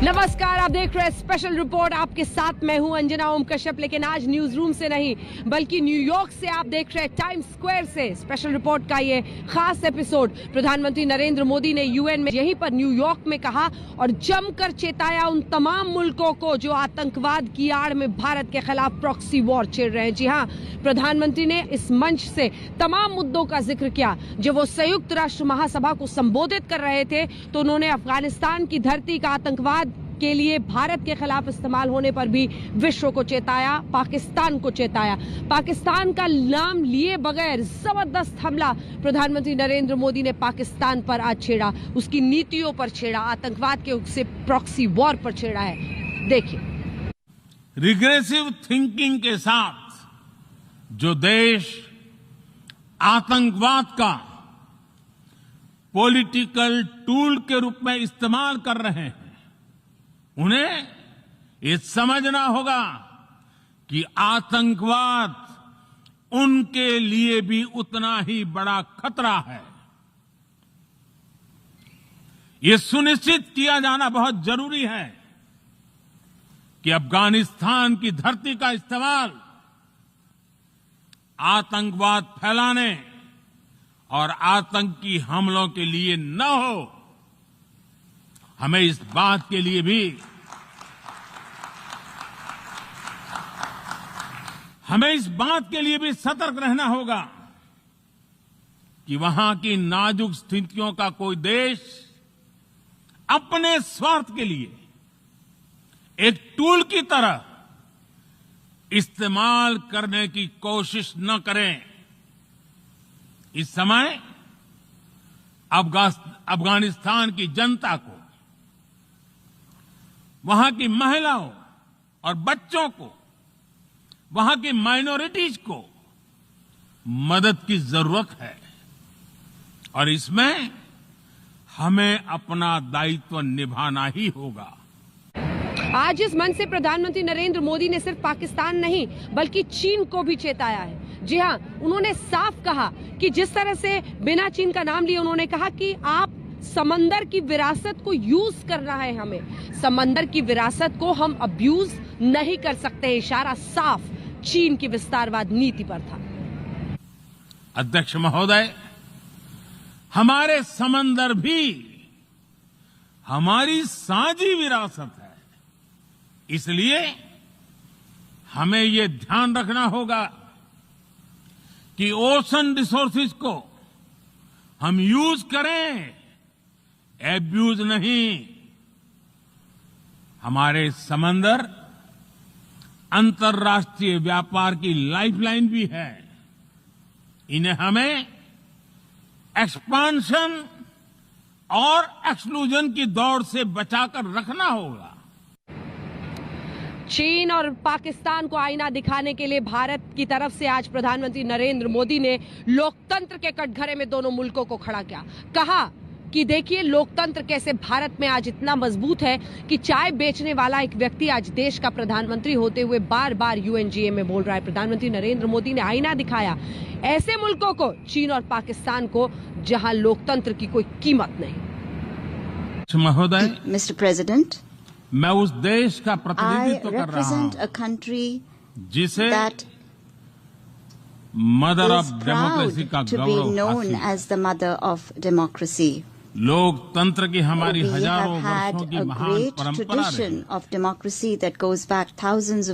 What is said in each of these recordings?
नमस्कार, आप देख रहे हैं स्पेशल रिपोर्ट। आपके साथ मैं हूं अंजना ओम कश्यप। लेकिन आज न्यूज रूम से नहीं बल्कि न्यूयॉर्क से आप देख रहे हैं, टाइम्स स्क्वायर से स्पेशल रिपोर्ट का ये खास एपिसोड। प्रधानमंत्री नरेंद्र मोदी ने यूएन में यहीं पर न्यूयॉर्क में कहा और जमकर चेताया उन तमाम मुल्कों को जो आतंकवाद की आड़ में भारत के खिलाफ प्रॉक्सी वॉर छेड़ रहे हैं। जी हां, प्रधानमंत्री ने इस मंच से तमाम मुद्दों का जिक्र किया। जब वो संयुक्त राष्ट्र महासभा को संबोधित कर रहे थे तो उन्होंने अफगानिस्तान की धरती का आतंकवाद के लिए भारत के खिलाफ इस्तेमाल होने पर भी विश्व को चेताया, पाकिस्तान को चेताया। पाकिस्तान का नाम लिए बगैर जबरदस्त हमला प्रधानमंत्री नरेंद्र मोदी ने पाकिस्तान पर आज छेड़ा, उसकी नीतियों पर छेड़ा, आतंकवाद के उससे प्रॉक्सी वॉर पर छेड़ा है। देखिए, रिग्रेसिव थिंकिंग के साथ जो देश आतंकवाद का पॉलिटिकल टूल के रूप में इस्तेमाल कर रहे हैं, उन्हें ये समझना होगा कि आतंकवाद उनके लिए भी उतना ही बड़ा खतरा है। ये सुनिश्चित किया जाना बहुत जरूरी है कि अफगानिस्तान की धरती का इस्तेमाल आतंकवाद फैलाने और आतंकी हमलों के लिए न हो। हमें इस बात के लिए भी सतर्क रहना होगा कि वहां की नाजुक स्थितियों का कोई देश अपने स्वार्थ के लिए एक टूल की तरह इस्तेमाल करने की कोशिश न करें। इस समय अफगानिस्तान की जनता को, वहां की महिलाओं और बच्चों को, वहां की माइनॉरिटीज को मदद की जरूरत है और इसमें हमें अपना दायित्व निभाना ही होगा। आज इस मंच से प्रधानमंत्री नरेंद्र मोदी ने सिर्फ पाकिस्तान नहीं बल्कि चीन को भी चेताया है। जी हां, उन्होंने साफ कहा कि जिस तरह से बिना चीन का नाम लिए उन्होंने कहा कि आप समंदर की विरासत को यूज करना है, हमें समंदर की विरासत को हम अब्यूज नहीं कर सकते। इशारा साफ चीन की विस्तारवाद नीति पर था। अध्यक्ष महोदय, हमारे समंदर भी हमारी साझी विरासत है, इसलिए हमें ये ध्यान रखना होगा कि ओशन रिसोर्सेज को हम यूज करें, एब्यूज नहीं। हमारे समंदर अंतर्राष्ट्रीय व्यापार की लाइफलाइन भी है। इन्हें हमें एक्सपांशन और एक्सक्लूजन की दौड़ से बचाकर रखना होगा। चीन और पाकिस्तान को आईना दिखाने के लिए भारत की तरफ से आज प्रधानमंत्री नरेंद्र मोदी ने लोकतंत्र के कटघरे में दोनों मुल्कों को खड़ा किया। कहा कि देखिए लोकतंत्र कैसे भारत में आज इतना मजबूत है कि चाय बेचने वाला एक व्यक्ति आज देश का प्रधानमंत्री होते हुए बार बार यूएनजीए में बोल रहा है। प्रधानमंत्री नरेंद्र मोदी ने आईना दिखाया ऐसे मुल्कों को, चीन और पाकिस्तान को, जहां लोकतंत्र की कोई कीमत नहीं। महोदय, मिस्टर प्रेसिडेंट, मैं उस देश का प्रतिनिधित्व कर रहा हूं जिसे मदर ऑफ डेमोक्रेसी का गौरव हासिल है। लोकतंत्र की हमारी हजारों वर्षों की महान परंपरा रही।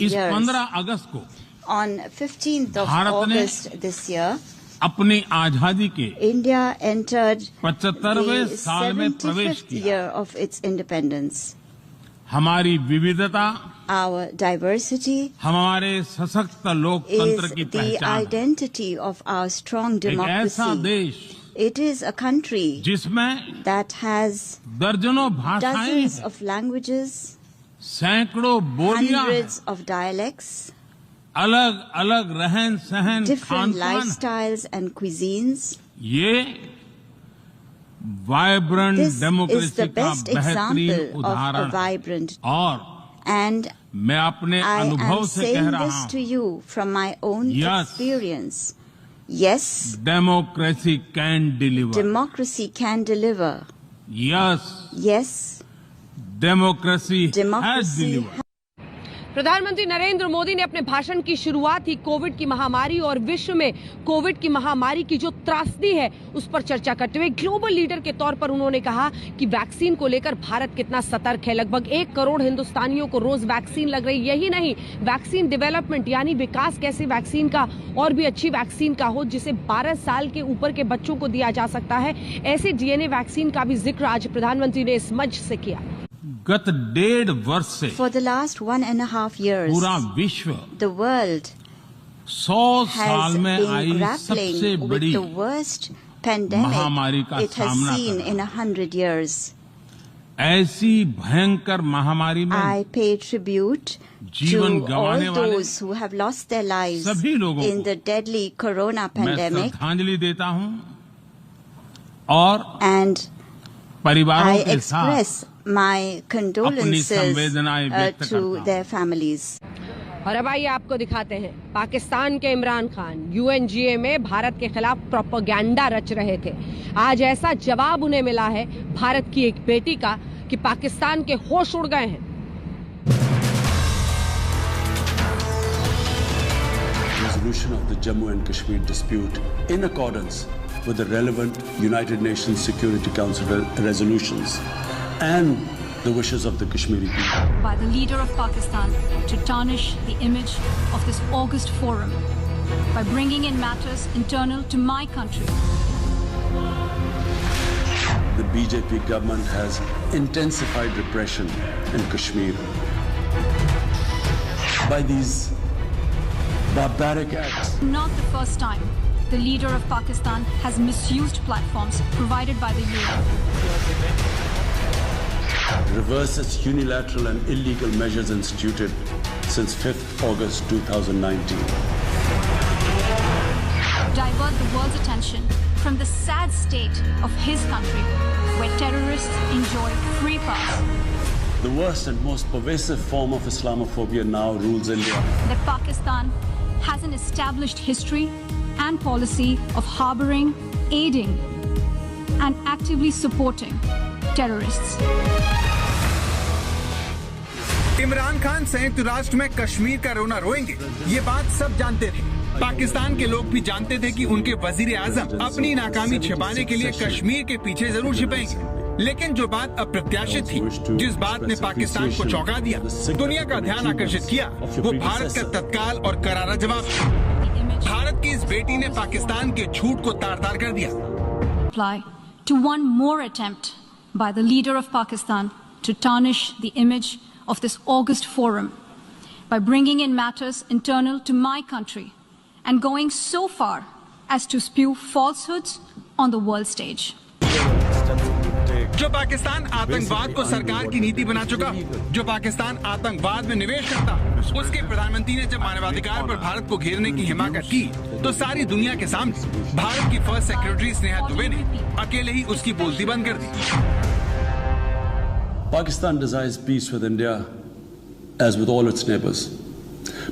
इस 15 अगस्त को भारत ने अपनी आजादी के 75वें साल में प्रवेश किया। हमारी विविधता, हमारे सशक्त लोकतंत्र की पहचान है। एक ऐसा देश It is a country जिसमें that has दर्जनों भाषाएं, dozens of languages, सैकड़ों बोलियां, hundreds of dialects, अलग अलग रहन सहन, different lifestyles and cuisines. ये vibrant This is democracy the का best बेहतरीन example of a उदाहरण है। vibrant, और and मैं अपने I अनुभव am से कह saying रहा this to हूं, you from my own Yes. experience. Yes, democracy can deliver. democracy can deliver. Yes, Yes, democracy has Democracy delivered. प्रधानमंत्री नरेंद्र मोदी ने अपने भाषण की शुरुआत ही कोविड की महामारी और विश्व में कोविड की महामारी की जो त्रासदी है उस पर चर्चा करते हुए ग्लोबल लीडर के तौर पर उन्होंने कहा कि वैक्सीन को लेकर भारत कितना सतर्क है। लगभग 1 करोड़ हिंदुस्तानियों को रोज वैक्सीन लग रही। यही नहीं, वैक्सीन डेवलपमेंट यानी विकास कैसे वैक्सीन का और भी अच्छी वैक्सीन का हो जिसे 12 साल के ऊपर के बच्चों को दिया जा सकता है, ऐसे डीएनए वैक्सीन का भी जिक्र आज प्रधानमंत्री ने इस मंच से किया। गत 1.5 वर्ष से For the last 1.5 years, पूरा विश्व the world 100 साल has में been आई सबसे grappling with बड़ी the worst pandemic महामारी का it has सामना seen कर in 100 years. ऐसी भयंकर महामारी में I pay tribute जीवन to गंवाने all वाले those who have lost their lives सभी लोगों in को the deadly corona मैं pandemic, श्रद्धांजलि देता हूं और and परिवारों I के साथ express my condolences संवेदनाएं व्यक्त to करता हूं। their families. और अब आइए आपको दिखाते हैं पाकिस्तान के इमरान खान यूएनजीए में भारत के खिलाफ प्रोपेगेंडा रच रहे थे। आज ऐसा जवाब उन्हें मिला है भारत की एक बेटी का कि पाकिस्तान के होश उड़ गए हैं। Resolution of the Jammu and Kashmir dispute in accordance with the relevant United Nations Security Council resolutions and the wishes of the Kashmiri people. By the leader of Pakistan to tarnish the image of this August forum by bringing in matters internal to my country. The BJP government has intensified repression in Kashmir by these barbaric acts. Not the first time the leader of Pakistan has misused platforms provided by the UN. Reverse its unilateral and illegal measures instituted since 5th August 2019. Divert the world's attention from the sad state of his country where terrorists enjoy free pass. The worst and most pervasive form of Islamophobia now rules India. That Pakistan has an established history and policy of harboring, aiding and actively supporting terrorists. Imran Khan संयुक्त राष्ट्र में कश्मीर का रोना रोएंगे, ये बात सब जानते थे। पाकिस्तान के लोग भी जानते थे कि उनके वजीर आजम अपनी नाकामी छिपाने के लिए कश्मीर के पीछे जरूर छिपेंगे। लेकिन जो बात अप्रत्याशित थी, जिस बात ने पाकिस्तान को चौंका दिया, दुनिया का ध्यान आकर्षित किया, वो भारत का तत्काल और करारा जवाब था। भारत की इस बेटी ने पाकिस्तान के झूठ को तार-तार कर दिया। Apply to one more attempt by the leader of Pakistan to tarnish the image of this August forum by bringing in matters internal to my country and going so far as to spew falsehoods on the world stage. जो पाकिस्तान आतंकवाद को सरकार की नीति बना चुका, जो पाकिस्तान आतंकवाद में निवेश करता, उसके प्रधानमंत्री ने जब मानवाधिकार पर भारत को घेरने की हिमाकत की, तो सारी दुनिया के सामने भारत की फर्स्ट सेक्रेटरी स्नेहा दुबे ने अकेले ही उसकी बोलती बंद कर दी। Pakistan desires peace with India as with all its neighbors.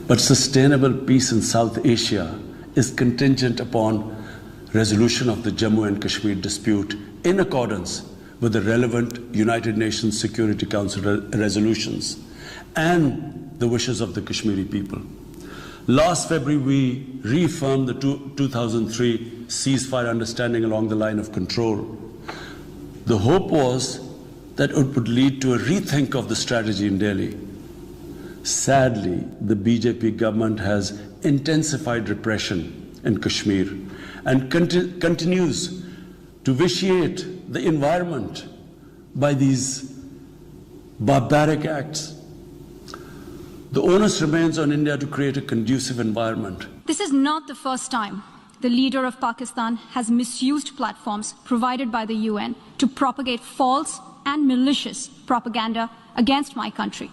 But sustainable peace in South Asia is contingent upon resolution of the Jammu and Kashmir dispute in accordance with the relevant United Nations Security Council resolutions and the wishes of the Kashmiri people. Last February, we reaffirmed the 2003 ceasefire understanding along the line of control. The hope was that it would lead to a rethink of the strategy in Delhi. Sadly, the BJP government has intensified repression in Kashmir and continues to vitiate the environment by these barbaric acts. The onus remains on India to create a conducive environment. This is not the first time the leader of Pakistan has misused platforms provided by the UN to propagate false and malicious propaganda against my country,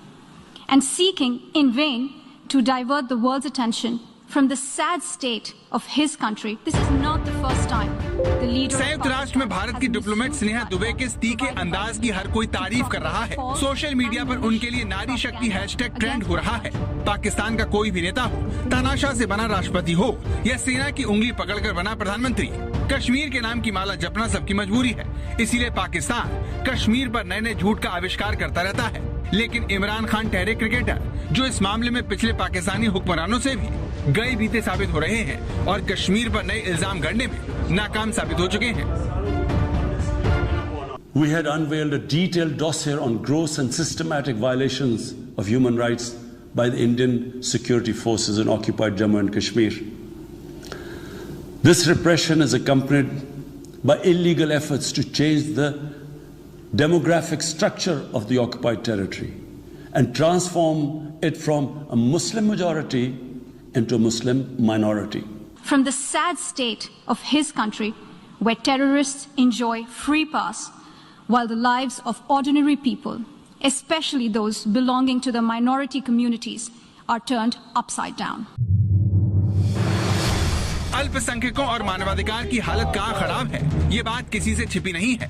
and seeking in vain to divert the world's attention from the sad state of his country. This is not the first time the leader of संयुक्त राष्ट्र में भारत की diplomat Sneha Dubey के तीखे अंदाज की हर कोई तारीफ कर रहा है। सोशल मीडिया पर उनके लिए नारी शक्ति हैशटैग ट्रेंड हो रहा है। पाकिस्तान का कोई भी नेता हो, तानाशाह से बना राष्ट्रपति हो या सेना की उंगली पकड़कर बना प्रधानमंत्री, कश्मीर के नाम की माला जपना सबकी मजबूरी है, इसीलिए पाकिस्तान कश्मीर पर नए नए झूठ का आविष्कार करता रहता है। लेकिन इमरान खान ठहरे क्रिकेटर, जो इस मामले में पिछले पाकिस्तानी हुक्मरानों से भी गए बीते साबित हो रहे हैं और कश्मीर पर नए इल्जाम गढ़ने में नाकाम साबित हो चुके हैं। We had unveiled a detailed dossier on gross and systematic violations of human rights by the Indian security forces in occupied Jammu and Kashmir. This repression is accompanied by illegal efforts to change the demographic structure of the occupied territory and transform it from a Muslim majority into a Muslim minority. From the sad state of his country, where terrorists enjoy free pass, while the lives of ordinary people, especially those belonging to the minority communities, are turned upside down. अल्पसंख्यकों और मानवाधिकार की हालत कहाँ खराब है, ये बात किसी से छिपी नहीं है।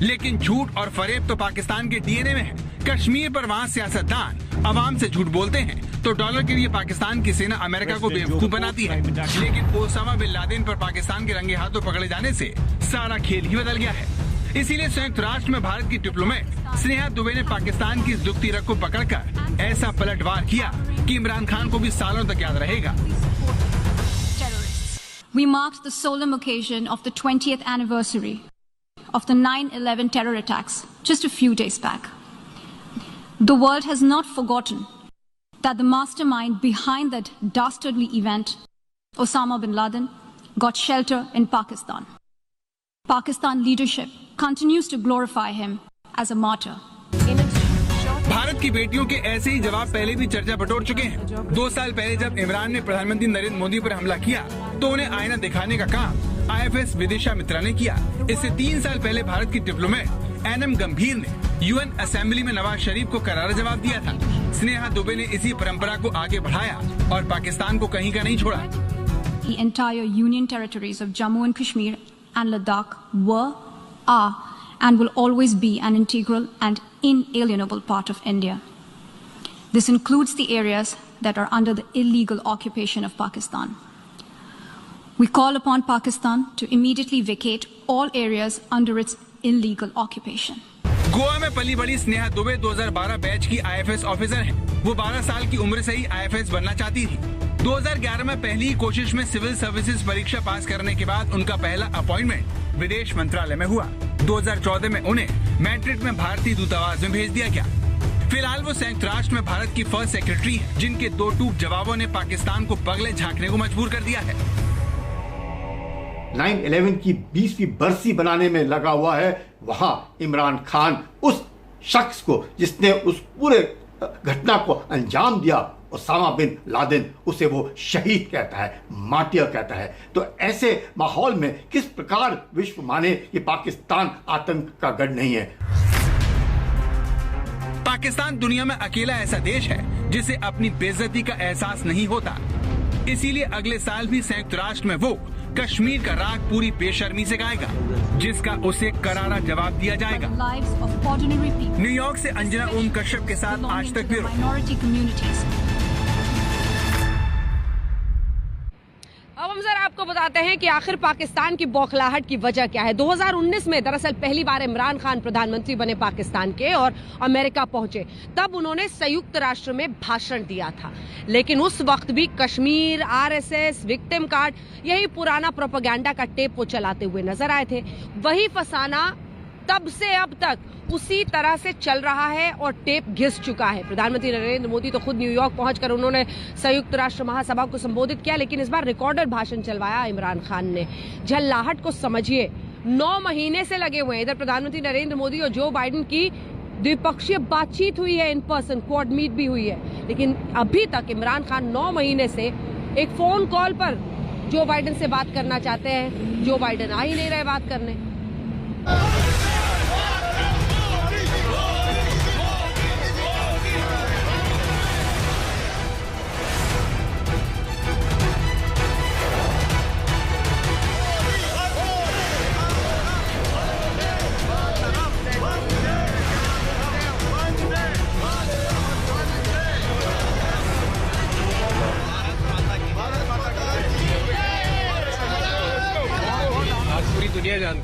लेकिन झूठ और फरेब तो पाकिस्तान के डीएनए में है। कश्मीर पर वहाँ सियासतदान अवाम से झूठ बोलते हैं तो डॉलर के लिए पाकिस्तान की सेना अमेरिका को बेवकूफ बनाती है। लेकिन ओसामा बिन लादेन पर पाकिस्तान के रंगे हाथों पकड़े जाने से सारा खेल ही बदल गया है। इसीलिए संयुक्त राष्ट्र में भारत की डिप्लोमेट स्नेहा दुबे ने पाकिस्तान की इस दुखती रग को पकड़कर ऐसा पलटवार किया कि इमरान खान को भी सालों तक याद रहेगा। We marked the solemn occasion of the 20th anniversary of the 9/11 terror attacks just a few days back. The world has not forgotten that the mastermind behind that dastardly event, Osama bin Laden, got shelter in Pakistan. Pakistan leadership continues to glorify him as a martyr. Bharat की बेटियों के ऐसे ही जवाब पहले भी चर्चा बटोर चुके हैं। 2 साल पहले जब इमरान ने प्रधानमंत्री नरेंद्र मोदी पर हमला किया तो उन्हें आईना दिखाने का काम IFS विदिशा मित्रा ने किया। इससे 3 साल पहले भारत की डिप्लोमेट NM गंभीर ने UN असेंबली में नवाज शरीफ को करारा जवाब दिया था। स्नेहा दुबे ने इसी परंपरा को आगे बढ़ाया और पाकिस्तान को कहीं का नहीं छोड़ा। The entire union territories of Jammu and Kashmir and Ladakh were, are, and will always be an integral and inalienable part of India. This includes the areas that are under the illegal occupation of Pakistan. We call upon Pakistan to immediately vacate all areas under its illegal occupation. Goa में पली बड़ी Sneha Dubey 2012 batch की IFS officer हैं। वो 12 साल की उम्र से ही IFS बनना चाहती थी। 2011 में पहली ही कोशिश में सिविल सर्विसेज परीक्षा पास करने के बाद उनका पहला अपॉइंटमेंट विदेश मंत्रालय में हुआ। 2014 में उन्हें मैड्रिड में भारतीय दूतावास में भेज दिया गया। फिलहाल वो संयुक्त राष्ट्र में भारत की फर्स्ट सेक्रेटरी है, जिनके 2 टूक जवाबों ने पाकिस्तान को पगले झांकने को मजबूर कर दिया है। 9/11 की 20वीं बरसी बनाने में लगा हुआ है। वहां इमरान खान उस शख्स को जिसने उस पूरे घटना को अंजाम दिया, ओसामा बिन लादेन, उसे वो शहीद कहता है, मार्टियर कहता है। तो ऐसे माहौल में किस प्रकार विश्व माने ये पाकिस्तान आतंक का गढ़ नहीं है। पाकिस्तान दुनिया में अकेला ऐसा देश है जिसे अपनी बेइज्जती का एहसास नहीं होता। इसीलिए अगले साल भी संयुक्त राष्ट्र में वो कश्मीर का राग पूरी बेशर्मी से गाएगा, जिसका उसे करारा जवाब दिया जाएगा। न्यूयॉर्क से अंजना ओम कश्यप के साथ आज तक ब्यूरो। अब हम जरा आपको बताते हैं कि आखिर पाकिस्तान की बौखलाहट की वजह क्या है। 2019 में दरअसल पहली बार इमरान खान प्रधानमंत्री बने पाकिस्तान के और अमेरिका पहुंचे। तब उन्होंने संयुक्त राष्ट्र में भाषण दिया था, लेकिन उस वक्त भी कश्मीर, RSS, विक्टिम कार्ड, यही पुराना प्रोपेगेंडा का टेप वो चलाते हुए नजर आए थे। वही फसाना तब से अब तक उसी तरह से चल रहा है और टेप घिस चुका है। प्रधानमंत्री नरेंद्र मोदी तो खुद न्यूयॉर्क पहुंचकर उन्होंने संयुक्त राष्ट्र महासभा को संबोधित किया, लेकिन इस बार रिकॉर्डेड भाषण चलवाया इमरान खान ने। झल्लाहट को समझिए, 9 महीने से लगे हुए हैं। इधर प्रधानमंत्री नरेंद्र मोदी और जो बाइडेन की द्विपक्षीय बातचीत हुई है, इन पर्सन क्वाड मीट भी हुई है, लेकिन अभी तक इमरान खान 9 महीने से एक फोन कॉल पर जो बाइडेन से बात करना चाहते हैं, जो बाइडेन आ ही नहीं रहे बात करने।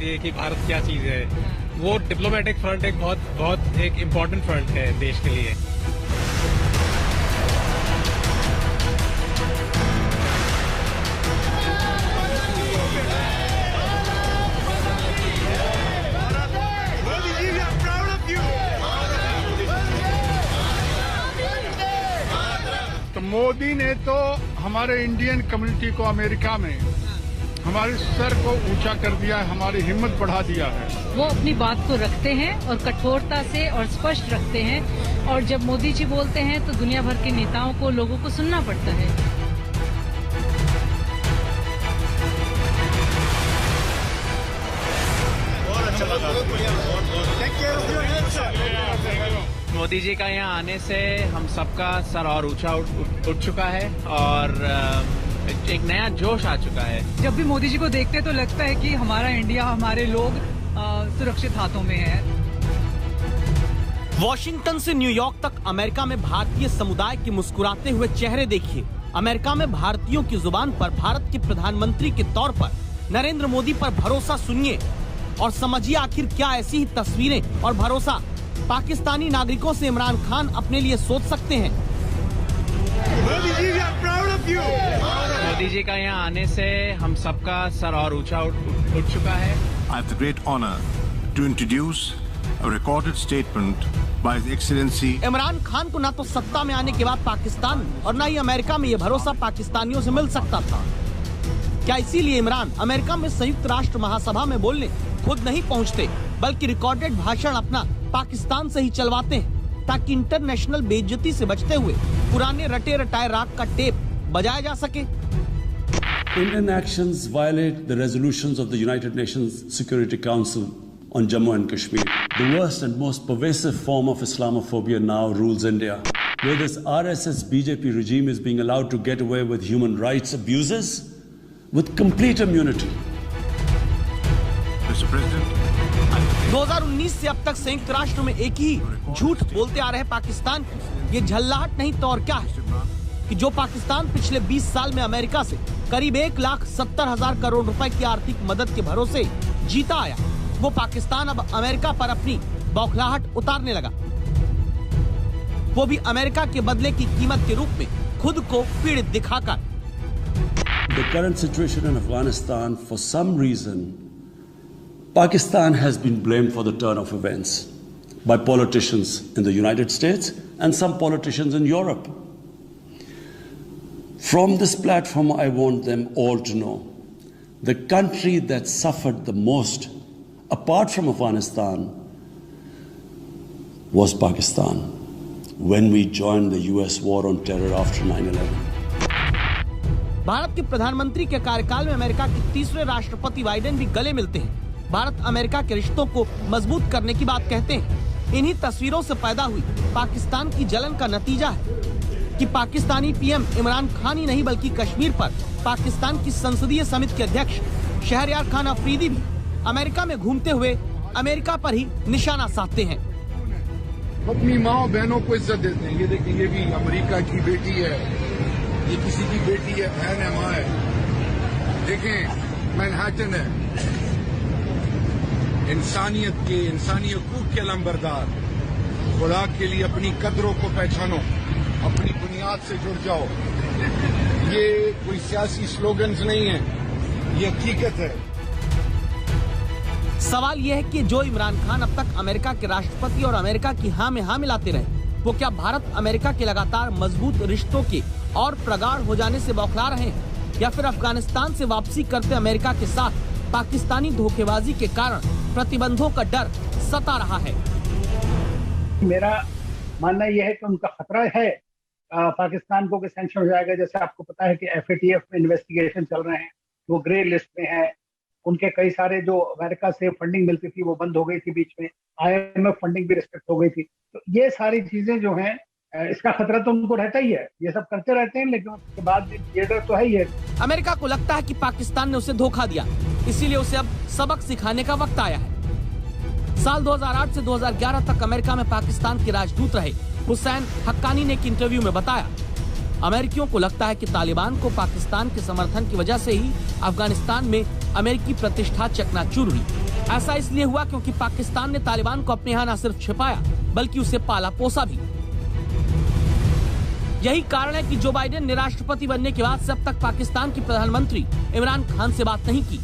चाहिए कि भारत क्या चीज है। वो डिप्लोमेटिक फ्रंट एक बहुत एक इम्पोर्टेंट फ्रंट है देश के लिए। मोदी ने तो हमारे इंडियन कम्युनिटी को अमेरिका में हमारे सर को ऊंचा कर दिया है, हमारी हिम्मत बढ़ा दिया है। वो अपनी बात को रखते हैं और कठोरता से और स्पष्ट रखते हैं, और जब मोदी जी बोलते हैं तो दुनिया भर के नेताओं को, लोगों को सुनना पड़ता है। बहुत अच्छा लगा। मोदी जी का यहाँ आने से हम सबका सर और ऊंचा उठ चुका है और एक नया जोश आ चुका है। जब भी मोदी जी को देखते तो लगता है कि हमारा इंडिया, हमारे लोग सुरक्षित हाथों में है। वॉशिंगटन से न्यूयॉर्क तक अमेरिका में भारतीय समुदाय के मुस्कुराते हुए चेहरे देखिए। अमेरिका में भारतीयों की जुबान पर भारत के प्रधानमंत्री के तौर पर नरेंद्र मोदी पर भरोसा सुनिए और समझिए आखिर क्या ऐसी ही तस्वीरें और भरोसा पाकिस्तानी नागरिकों से इमरान खान अपने लिए सोच सकते हैं। मोदी जी का यहाँ आने से हम सबका सर और ऊंचा उठ चुका है। I have the great honor to introduce a recorded statement by His Excellency. Imran Khan को ना तो सत्ता में आने के बाद पाकिस्तान और ना ही अमेरिका में ये भरोसा पाकिस्तानियों से मिल सकता था। क्या इसीलिए इमरान अमेरिका में संयुक्त राष्ट्र महासभा में बोलने खुद नहीं पहुंचते, बल्कि रिकॉर्डेड भाषण अपना पाकिस्तान से ही चलवाते हैं ताकि इंटरनेशनल बेइज्जती से बचते हुए पुराने रटे रटाए राग का टेप बजाया जा सके। Indian actions violate the resolutions of the United Nations Security Council on Jammu and Kashmir. The worst and most pervasive form of Islamophobia now rules India, where this RSS BJP regime is being allowed to get away with human rights abuses with complete immunity. Mr. President, 2019 से अब तक संयुक्त राष्ट्र में एक ही झूठ बोलते आ रहे पाकिस्तान की ये झल्लाहट नहीं तो और क्या है कि जो पाकिस्तान पिछले 20 साल में अमेरिका से करीब 1,70,000 करोड़ रुपए की आर्थिक मदद के भरोसे जीता आया, वो पाकिस्तान अब अमेरिका पर अपनी बौखलाहट उतारने लगा, वो भी अमेरिका के बदले की कीमत के रूप में खुद को पीड़ित दिखाकर। The current situation in Afghanistan, for some reason, Pakistan has been blamed for the turn of events by politicians in the United States and some politicians in Europe. From this platform, I want them all to know the country that suffered the most, apart from Afghanistan, was Pakistan when we joined the US war on terror after 9/11. Bharat के प्रधानमंत्री के कार्यकाल में America के तीसरे राष्ट्रपति Biden भी गले मिलते हैं, भारत अमेरिका के रिश्तों को मजबूत करने की बात कहते हैं। इन्हीं तस्वीरों से पैदा हुई पाकिस्तान की जलन का नतीजा है कि पाकिस्तानी पीएम इमरान खान ही नहीं बल्कि कश्मीर पर पाकिस्तान की संसदीय समिति के अध्यक्ष शहरयार खान अफरीदी भी अमेरिका में घूमते हुए अमेरिका पर ही निशाना साधते हैं। अपनी माँ बहनों को इज्जत देते हैं। ये देखिए, ये भी अमेरिका की बेटी है, ये किसी की बेटी है, बहन है, माँ है। देखें, मैनहट्टन है, इंसानी हकूक के लंबरदार। खुदा के लिए अपनी कदरों को पहचानो, अपनी बुनियाद से जुड़ जाओ। ये कोई सियासी स्लोगन्स नहीं है, ये हकीकत है। सवाल यह है कि जो इमरान खान अब तक अमेरिका के राष्ट्रपति और अमेरिका की हाँ में हाँ मिलाते रहे, वो क्या भारत अमेरिका के लगातार मजबूत रिश्तों के और प्रगाढ़ हो जाने से बौखला रहे हैं, या फिर अफगानिस्तान से वापसी करते अमेरिका के साथ पाकिस्तानी धोखेबाजी के कारण प्रतिबंधों का डर सता रहा है। मेरा मानना यह है कि उनका खतरा है पाकिस्तान को कि सैंक्शन हो जाएगा। जैसे आपको पता है कि FATF में इन्वेस्टिगेशन चल रहे हैं, वो ग्रे लिस्ट में है। उनके कई सारे जो अमेरिका से फंडिंग मिलती थी वो बंद हो गई थी, बीच में IMF फंडिंग भी रिस्ट्रिक्ट हो गई थी। तो ये सारी चीजें जो हैं, इसका खतरा तो उनको रहता ही है। ये सब करते रहते हैं, लेकिन उसके बाद ये डर तो है ही है। अमेरिका को लगता है कि पाकिस्तान ने उसे धोखा दिया, इसीलिए उसे अब सबक सिखाने का वक्त आया है। साल 2008 से 2011 तक अमेरिका में पाकिस्तान के राजदूत रहे हुसैन हक्कानी ने एक इंटरव्यू में बताया, अमेरिकियों को लगता है कि तालिबान को पाकिस्तान के समर्थन की वजह से ही अफगानिस्तान में अमेरिकी प्रतिष्ठा चकनाचूर हुई। ऐसा इसलिए हुआ क्योंकि पाकिस्तान ने तालिबान को अपने यहाँ न सिर्फ छिपाया बल्कि उसे पाला पोसा भी। यही कारण है कि जो बाइडेन ने राष्ट्रपति बनने के बाद से अब तक पाकिस्तान के प्रधानमंत्री इमरान खान से बात नहीं की।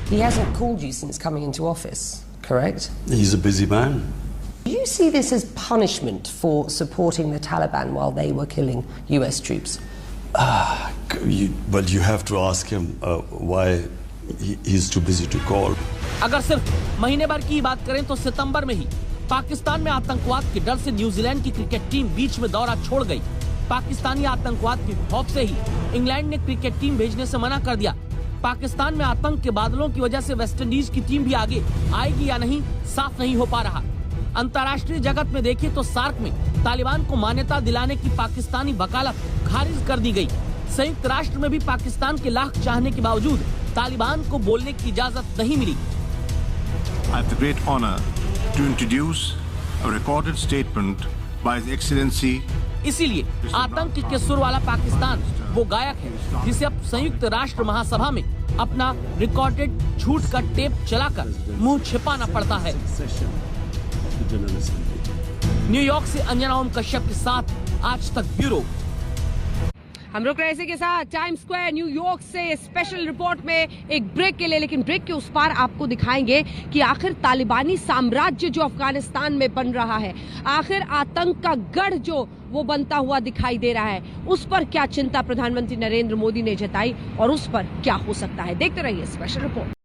He hasn't called you since coming into office, correct? He's a busy man. Do you see this as punishment for supporting the Taliban while they were killing US troops? Well, you have to ask him why he's too busy to call. अगर सिर्फ महीने भर की बात करें तो सितंबर में ही पाकिस्तान में आतंकवाद के डर से न्यूजीलैंड की क्रिकेट टीम बीच में दौरा छोड़ गई। पाकिस्तानी आतंकवाद के खौफ से ही इंग्लैंड ने क्रिकेट टीम भेजने से मना कर दिया। पाकिस्तान में आतंक के बादलों की वजह से वेस्टइंडीज की टीम भी आगे आएगी या नहीं साफ नहीं हो पा रहा। अंतर्राष्ट्रीय जगत में देखिए तो सार्क में तालिबान को मान्यता दिलाने की पाकिस्तानी वकालत खारिज कर दी गई। संयुक्त राष्ट्र में भी पाकिस्तान के लाख चाहने के बावजूद तालिबान को बोलने की इजाजत नहीं मिली। I have the great honor to introduce a recorded statement by His Excellency. इसीलिए आतंक के सुर वाला पाकिस्तान वो गायक है जिसे अब संयुक्त राष्ट्र महासभा में अपना रिकॉर्डेड झूठ का टेप चलाकर मुंह छिपाना पड़ता है। न्यूयॉर्क से अंजना ओम कश्यप के साथ आज तक ब्यूरो। हम रुक रहे के साथ टाइम्स स्क्वायर न्यूयॉर्क से स्पेशल रिपोर्ट में एक ब्रेक के लिए, लेकिन ब्रेक के उस पार आपको दिखाएंगे कि आखिर तालिबानी साम्राज्य जो अफगानिस्तान में बन रहा है, आखिर आतंक का गढ़ जो वो बनता हुआ दिखाई दे रहा है, उस पर क्या चिंता प्रधानमंत्री नरेंद्र मोदी ने जताई और उस पर क्या हो सकता है। देखते रहिए स्पेशल रिपोर्ट।